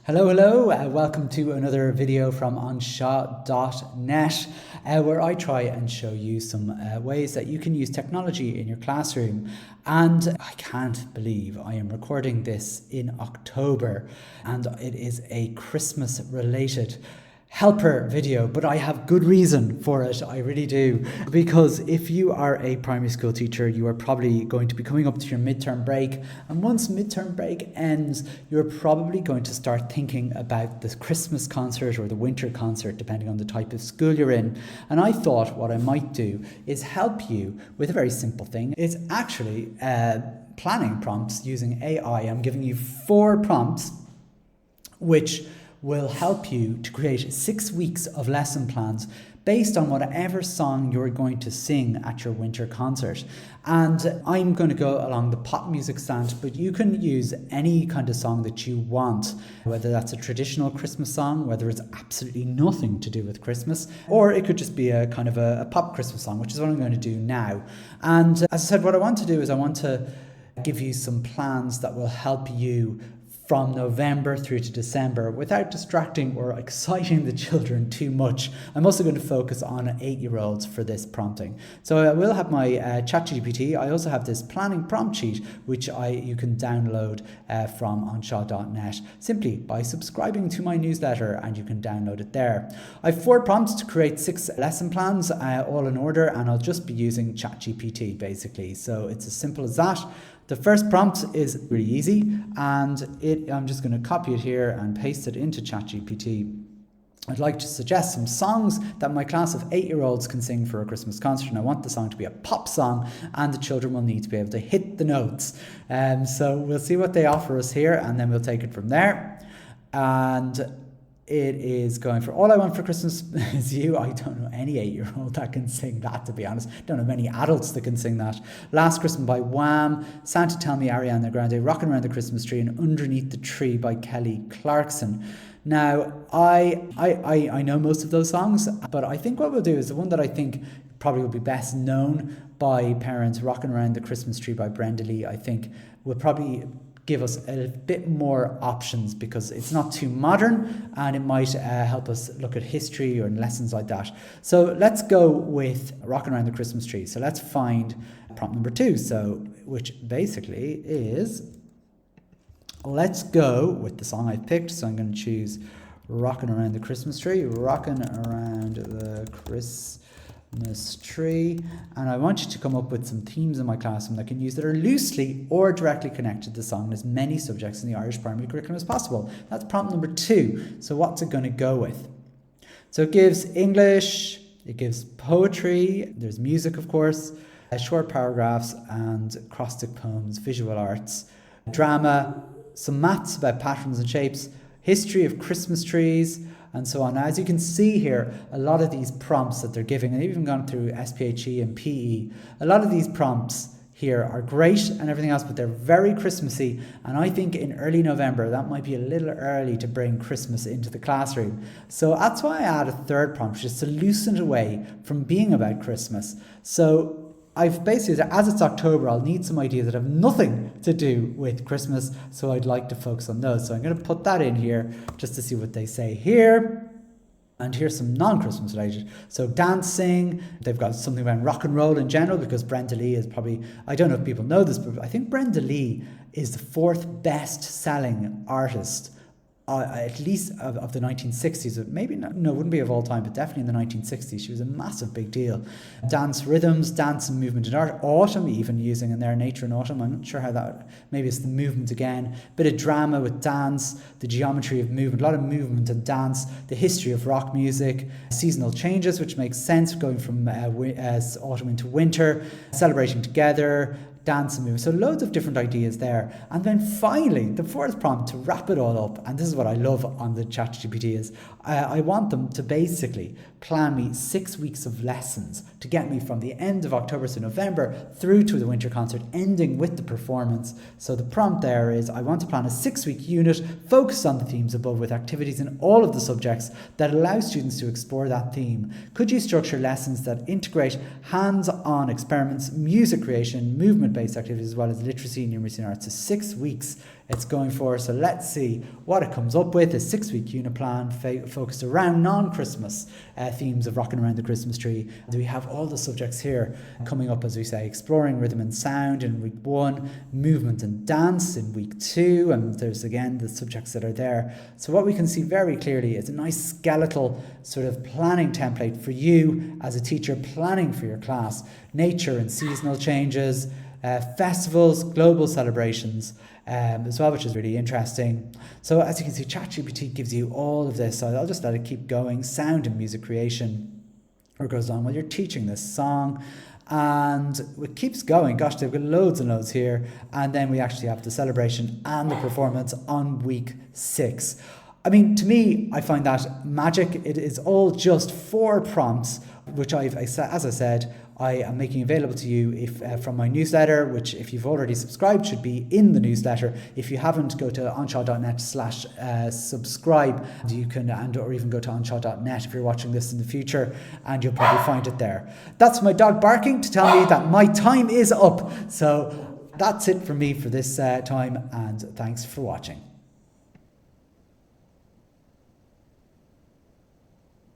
Hello, welcome to another video from Unshaw.net, where I try and show you some ways that you can use technology in your classroom. And I can't believe I am recording this in October, and it is a Christmas related helper video, but I have good reason for it. I really do, because if you are a primary school teacher, you are probably going to be coming up to your midterm break, and once midterm break ends, you're probably going to start thinking about the Christmas concert or the winter concert, depending on the type of school you're in. And I thought what I might do is help you with a very simple thing. It's actually planning prompts using AI. I'm giving you 4 prompts which will help you to create 6 weeks of lesson plans based on whatever song you're going to sing at your winter concert. And I'm going to go along the pop music stand, but you can use any kind of song that you want, whether that's a traditional Christmas song, whether it's absolutely nothing to do with Christmas, or it could just be a kind of a pop Christmas song, which is what I'm going to do now. And as I said, what I want to do is I want to give you some plans that will help you from November through to December without distracting or exciting the children too much. I'm also going to focus on 8-year-olds for this prompting. So I will have my ChatGPT. I also have this planning prompt sheet, which you can download from Unshaw.net simply by subscribing to my newsletter, and you can download it there. I have 4 prompts to create 6 lesson plans, all in order, and I'll just be using ChatGPT basically. So it's as simple as that. The first prompt is really easy, and I'm just going to copy it here and paste it into ChatGPT. I'd like to suggest some songs that my class of 8-year-olds can sing for a Christmas concert, and I want the song to be a pop song, and the children will need to be able to hit the notes. So we'll see what they offer us here, and then we'll take it from there. And it is going for All I Want for Christmas Is You. I don't know any 8-year-old that can sing that, to be honest. Don't know many adults that can sing that. Last Christmas by Wham, Santa Tell Me Ariana Grande, Rockin' Around the Christmas Tree, and Underneath the Tree by Kelly Clarkson. Now, I know most of those songs, but I think what we'll do is the one that I think probably will be best known by parents, Rockin' Around the Christmas Tree by Brenda Lee, I think will probably give us a bit more options because it's not too modern, and it might help us look at history or lessons like that. So let's go with Rockin' Around the Christmas Tree. So let's find prompt number 2, which basically is, let's go with the song I've picked. So I'm going to choose Rockin' Around the Christmas Tree, Rockin' Around the Christmas Tree, and I want you to come up with some themes in my classroom that I can use that are loosely or directly connected to the song and as many subjects in the Irish primary curriculum as possible. That's prompt number 2. So what's it going to go with? So it gives English, it gives poetry, there's music of course, short paragraphs and acrostic poems, visual arts, drama, some maths about patterns and shapes, history of Christmas trees, and so on. Now, as you can see here, a lot of these prompts that they're giving, and they've even gone through SPHE and PE, a lot of these prompts here are great and everything else, but they're very Christmassy, and I think in early November that might be a little early to bring Christmas into the classroom. So that's why I add a 3rd prompt, just to loosen it away from being about Christmas. So I've basically, as it's October, I'll need some ideas that have nothing to do with Christmas, so I'd like to focus on those. So I'm going to put that in here just to see what they say here. And here's some non-Christmas related. So dancing, they've got something about rock and roll in general, because Brenda Lee is probably, I don't know if people know this, but I think Brenda Lee is the 4th best selling artist at least of the 1960s, maybe not, no, wouldn't be of all time, but definitely in the 1960s. She was a massive big deal. Dance rhythms, dance and movement in art, autumn even using in there, nature and autumn. I'm not sure how that, maybe it's the movement again. Bit of drama with dance, the geometry of movement, a lot of movement and dance, the history of rock music, seasonal changes, which makes sense, going from autumn into winter, celebrating together, dance and move. So loads of different ideas there. And then finally, the 4th prompt to wrap it all up, and this is what I love on the ChatGPT, is I want them to basically plan me 6 weeks of lessons to get me from the end of October to November through to the winter concert, ending with the performance. So the prompt there is, I want to plan a 6-week unit focused on the themes above, with activities in all of the subjects that allow students to explore that theme. Could you structure lessons that integrate hands-on experiments, music creation, movement-based activities, as well as literacy, numeracy and arts? So 6 weeks it's going for. So let's see what it comes up with. A 6-week unit plan focused around non-Christmas themes of rocking around the Christmas tree. And we have all the subjects here coming up, as we say, exploring rhythm and sound in week 1, movement and dance in week 2, and there's again the subjects that are there. So what we can see very clearly is a nice skeletal sort of planning template for you as a teacher planning for your class. Nature and seasonal changes, festivals, global celebrations as well, which is really interesting. So as you can see, ChatGPT gives you all of this. So I'll just let it keep going. Sound and music creation, or goes on while you're teaching this song. And it keeps going. Gosh, they've got loads and loads here. And then we actually have the celebration and the performance on week 6. I mean, to me, I find that magic. It is all just 4 prompts, which as I said, I am making available to you from my newsletter, which if you've already subscribed should be in the newsletter. If you haven't, go to onshaw.net/subscribe. You can, or even go to onshaw.net if you're watching this in the future, and you'll probably find it there. That's my dog barking to tell me that my time is up. So that's it from me for this time, and thanks for watching.